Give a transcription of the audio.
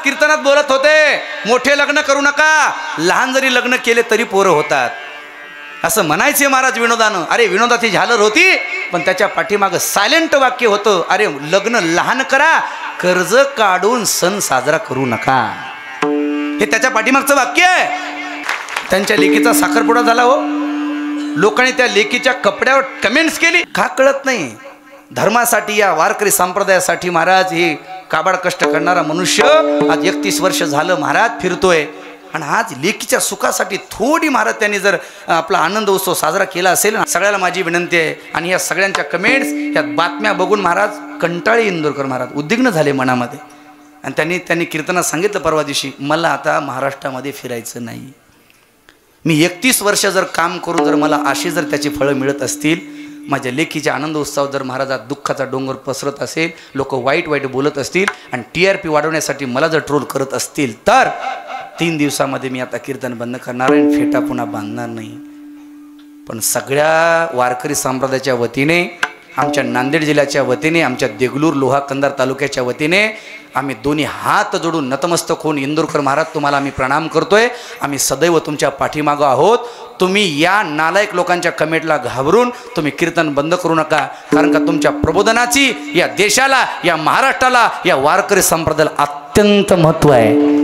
कीर्तनात बोलत होते, मोठे लग्न करू नका, लहान जरी लग्न केले तरी पोरं होतात असं म्हणायचे महाराज विनोदानं. अरे विनोदाची झालर होती, पण त्याच्या पाठीमागं सायलेंट वाक्य होतं, अरे लग्न लहान करा, कर्ज काढून सण साजरा करू नका. हे त्याच्या पाठीमागचं वाक्य आहे. त्यांच्या लेकीचा साखरपुडा झाला हो, लोकांनी त्या लेकीच्या कपड्यावर कमेंट्स केली. का कळत नाही, धर्मासाठी या वारकरी संप्रदायासाठी महाराज हे काबाड कष्ट करणारा मनुष्य आज 31 वर्ष झालं महाराज फिरतोय. आणि आज लेकीच्या सुखासाठी थोडी महाराज त्यांनी जर आपला आनंद उत्सव साजरा केला असेल. सगळ्याला माझी विनंती आहे, आणि या सगळ्यांच्या कमेंट्स या बातम्या बघून महाराज कंटाळे इंदोरकर महाराज उद्विग्न झाले मनामध्ये. आणि त्यांनी कीर्तनात सांगितलं परवा दिवशी, मला आता महाराष्ट्रामध्ये फिरायचं नाही. मी 31 वर्ष जर काम करून जर मला अशी जर त्याची फळं मिळत असतील, माझ्या लेकीच्या आनंद उत्सव जर महाराजात दुःखाचा डोंगर पसरत असेल, लोक वाईट वाईट बोलत असतील आणि TRP वाढवण्यासाठी मला जर ट्रोल करत असतील, तर 3 दिवसामध्ये मी आता कीर्तन बंद करणार आहे, फेटा पुन्हा बांधणार नाही. पण सगळ्या वारकरी संप्रदायाच्या वतीने, आमच्या नांदेड जिल्ह्याच्या वतीने, आमच्या देगलूर लोहा कंधार तालुक्याच्या वतीने आम्ही दोन्ही हात जोडून नतमस्तक होऊन इंदोरकर महाराज तुम्हाला आम्ही प्रणाम करतोय. आम्ही सदैव तुमच्या पाठीमागं आहोत. तुम्ही या नालायक लोकांच्या कमेंटला घाबरून तुम्ही कीर्तन बंद करू नका, कारण का तुमच्या प्रबोधनाची या देशाला, या महाराष्ट्राला, या वारकरी संप्रदायाला अत्यंत महत्त्व आहे.